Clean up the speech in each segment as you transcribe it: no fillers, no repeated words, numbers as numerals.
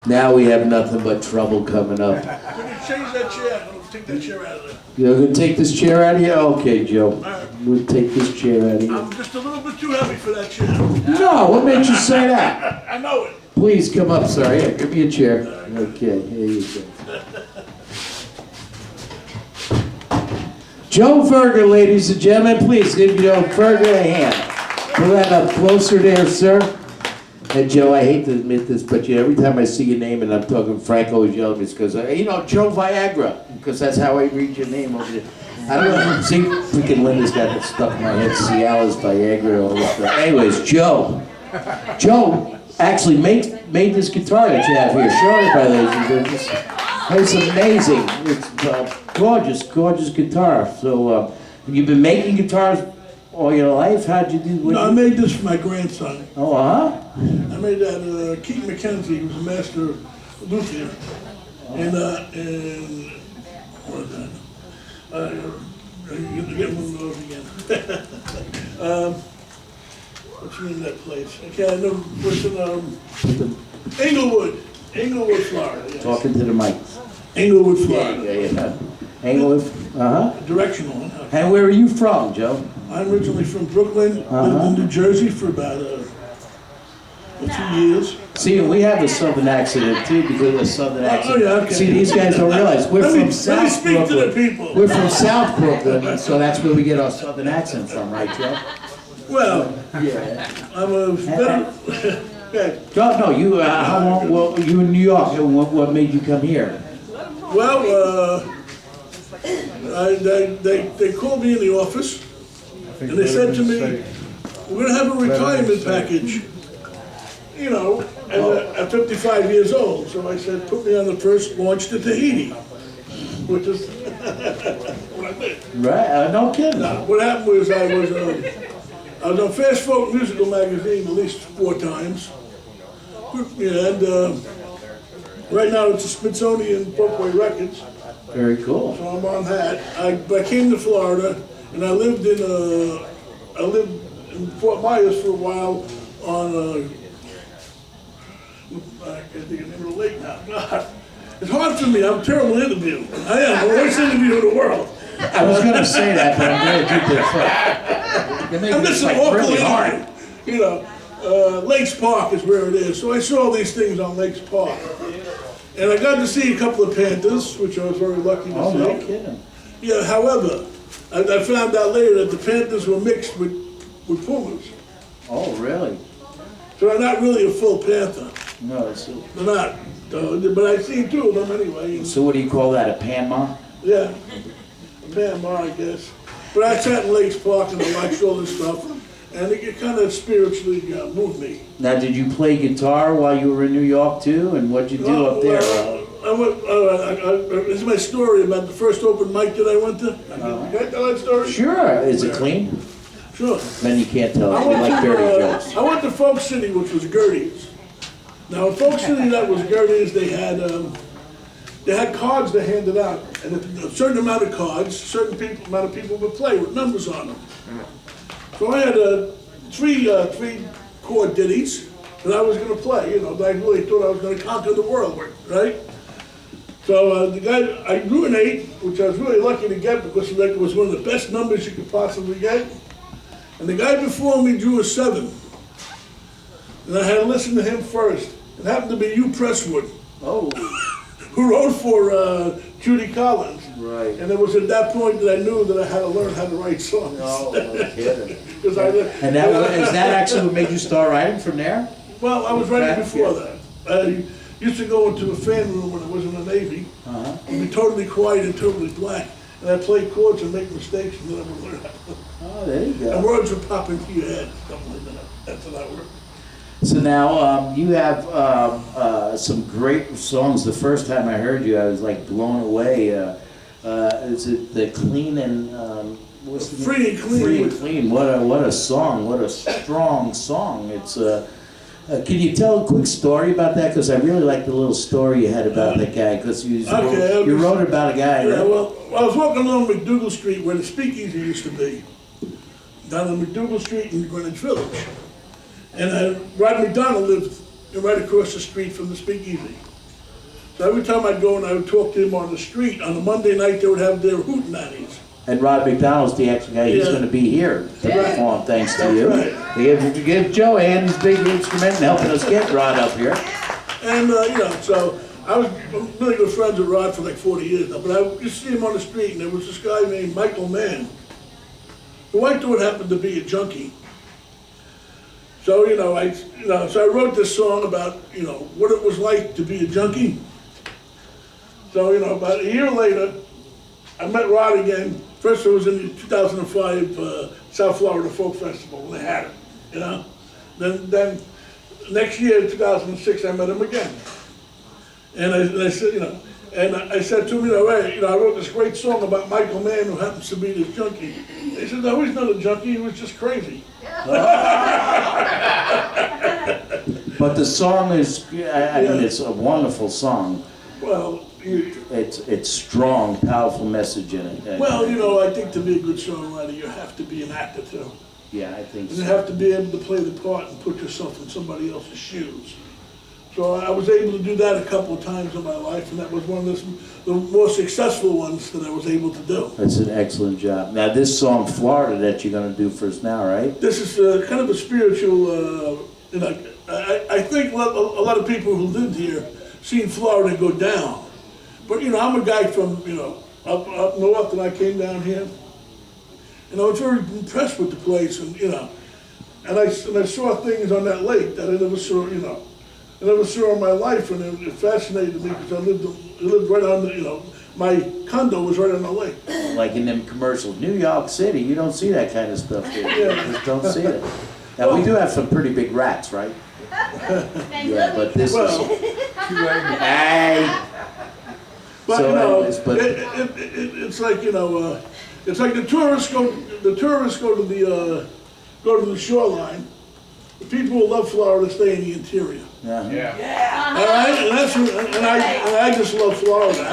Now we have nothing but trouble coming up. Can you change that chair? I'm gonna take that chair out of there. You're gonna take this chair out of here? Okay, Joe. Right. We'll take this chair out of here. I'm just a little bit too heavy for that chair. No, what made you say that? I know it. Please come up, sir. Here, give me a chair. Okay, here you go. Joe Virga, ladies and gentlemen, please give Joe Virga a hand. Pull that up closer there, sir. And Joe, I hate to admit this, but every time I see your name and I'm talking Frank always yells because, Joe Viagra, because that's how I read your name over there. I don't know, see, freaking Linda's got it stuck in my head, Cialis, Viagra, all this stuff. Anyways, Joe actually made this guitar that you have here. Show everybody, ladies and gentlemen. It's amazing. It's gorgeous, gorgeous guitar. So, you've been making guitars all your life? How'd you do? No, I made this for my grandson. Oh, I made that, Keith McKenzie, he was a master luthier. And what was that? You're gonna get one of those again. What's the name of that place? Okay, I know, what's in, Englewood, Florida. Yes. talking to the mic. Englewood, Florida. Yeah. Englewood, Directional one. And where are you from, Joe? I'm originally from Brooklyn, lived in New Jersey for about 2 years. See, we have a southern accent too because of the southern accent. Oh, yeah, okay. See, these guys don't realize we're from South speak Brooklyn. to the people. We're from South Brooklyn, so that's where we get our southern accent from, right, Joe? Well, Yeah. I'm a better. Okay. Joe, no, you. How long? Well, you in New York. And what made you come here? Well, they called me in the office, and they said to me, "We're going to have a retirement package." At 55 years old. So I said, "Put me on the first launch to Tahiti," which is what I did. Right? No kidding. What happened was I was on Fast Folk Musical Magazine at least 4 times. And right now it's a Smithsonian Folkway Records. Very cool. So I'm on that. I came to Florida and I lived in Fort Myers for a while on I can't think of the name of the lake now. God. It's hard for me. I'm a terrible interview. I am. I'm the worst interview in the world. I was going to say that, but I'm going to do this. You're making I'm this just like really hard. Lakes Park is where it is. So I saw these things on Lakes Park. And I got to see a couple of panthers, which I was very lucky to see. Oh, no kidding. Yeah, however, I found out later that the panthers were mixed with pumas. Oh, really? So they're not really a full panther. No, it's. They're not. But I've seen 2 of them anyway. So what do you call that? A Panama? Yeah, Panama, I guess. But I sat in Lakes Park and I watched all this stuff, and it kind of spiritually moved me. Now, did you play guitar while you were in New York too? And what'd you do up there? This is my story about the first open mic that I went to. Can I tell that story? Sure. Is it clean? Sure. Then you can't tell us. We like dirty jokes. I went to Folk City, which was Gertie's. Now, in Folk City, that was Gertie's. They had cards they handed out, and a certain amount of cards, amount of people would play with numbers on them. So I had 3 chord ditties that I was going to play. That I really thought I was going to conquer the world with, right? So the guy, I drew an 8, which I was really lucky to get because it was one of the best numbers you could possibly get. And the guy before me drew a 7. And I had to listen to him first. It happened to be Hugh Presswood, who wrote for Judy Collins. Right. And it was at that point that I knew that I had to learn how to write songs. No kidding. Is that actually what made you start writing from there? Well, I was writing before that. I used to go into a fan room when I was in the Navy and be totally quiet and totally black. And I'd play chords and make mistakes and then I would learn how to. Oh, there you go. And words would pop into your head, something like that. That's how that worked. So now you have some great songs. The first time I heard you, I was like blown away. Is it the Clean and what's the Free and Clean? Free and Clean. What a song! What a strong song! It's. Can you tell a quick story about that? Because I really like the little story you had about that guy. Because you wrote about a guy. Yeah, right? well, I was walking along McDougal Street where the Speakeasy used to be, down on McDougal Street in Greenwich Village. And Rod McDonald lived right across the street from the Speakeasy. So every time I'd go and I would talk to him on the street, on a Monday night, they would have their hootenannies. And Rod McDonald's the extra guy. He's Yeah. going to be here to perform, thanks to you. right. Give Joe a hand. He's a big instrument in helping us get Rod up here. And, you know, so I'm really good friends with Rod for like 40 years now, but I used to see him on the street, and there was this guy named Michael Mann, who I thought happened to be a junkie. So, so I wrote this song about, what it was like to be a junkie. So, about a year later, I met Rod again. First it was in the 2005 South Florida Folk Festival, and they had it, Then next year, 2006, I met him again. And I said, I said to him, hey, I wrote this great song about Michael Mann, who happens to be this junkie. He said, no, he's not a junkie, he was just crazy. But the song is, I mean, it's a wonderful song. Well, It's strong, powerful message in it. well, I think to be a good songwriter, you have to be an actor too. Yeah, I think And you so. have to be able to play the part and put yourself in somebody else's shoes. So I was able to do that a couple of times in my life, and that was one of the more successful ones that I was able to do. That's an excellent job. Now, this song, Florida, that you're going to do for us now, right? This is kind of a spiritual, I think a lot of people who lived here seen Florida go down. But, I'm a guy from, up north, and I came down here. And I was very impressed with the place, and, and I saw things on that lake that I never saw, I never saw in my life, and it fascinated me because I lived right on the, my condo was right on the lake. Like in them commercials. New York City, you don't see that kind of stuff here. Yeah. You just don't see it. Now, we do have some pretty big rats, right? Yeah, but this Well, is... Hey! but So, anyways, but- it's like it's like the tourists go to the shoreline. The people who love Florida stay in the interior. Yeah. All right, and I just love Florida.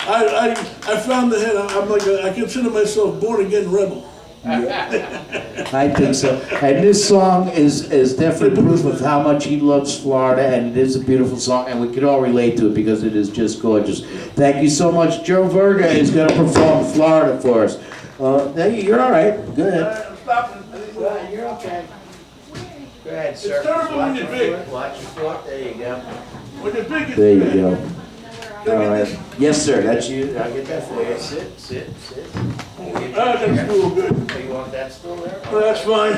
I found the head. I consider myself born again rebel. I think so. And this song is definitely proof of how much he loves Florida, and it is a beautiful song, and we can all relate to it because it is just gorgeous. Thank you so much. Joe Virga is going to perform Florida for us. You're all right. Go ahead. I'm stopping. You're okay. Go ahead, sir. It's terrible when you're big. Watch your foot. There you go. When you're big, it's There you big. go. Can I All get right. this? Yes, sir. That's you. I'll get that for you. Sit. That's cool, good. You want that still there? Well, that's fine.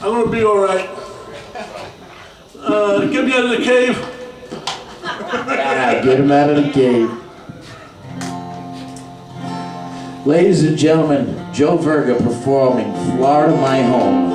I'm gonna be all right. Get me out of the cave. Get him out of the cave. Ladies and gentlemen, Joe Virga performing Florida, My Home.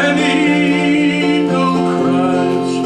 And he don't cry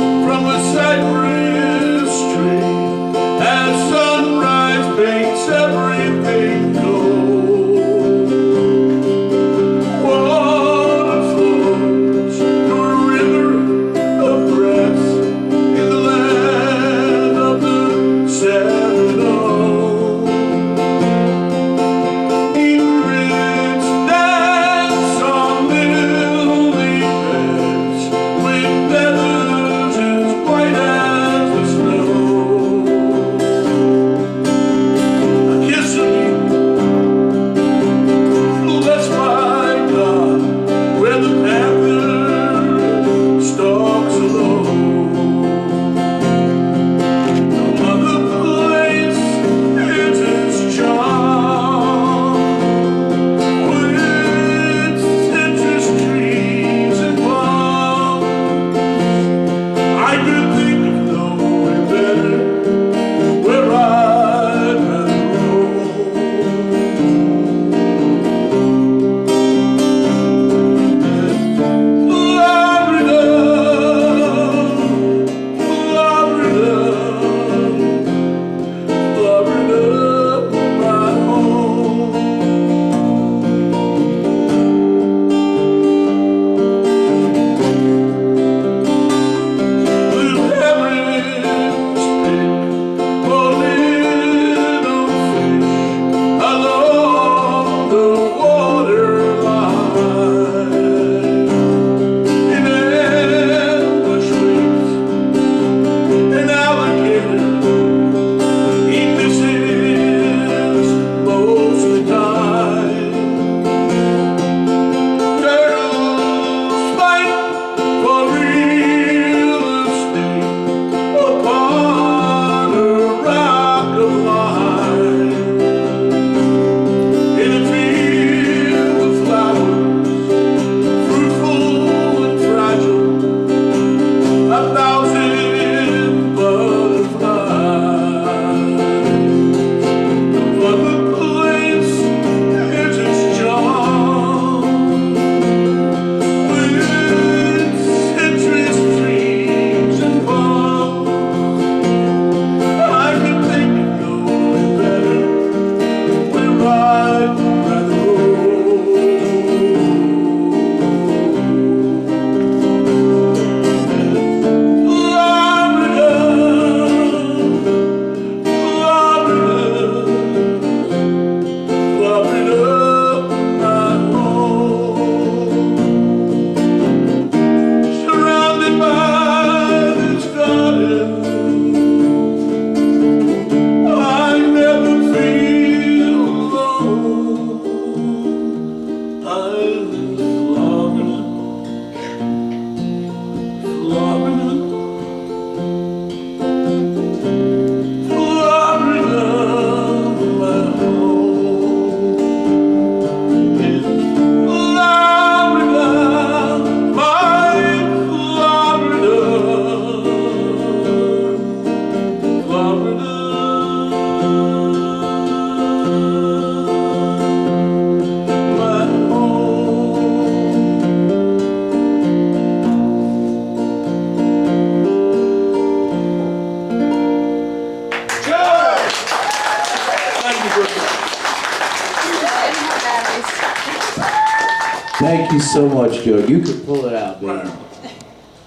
Thank you so much, Joe. You can pull it out, baby. Right.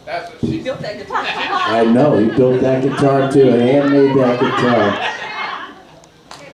That's what she Built that guitar. I know, he built that guitar too, handmade that guitar.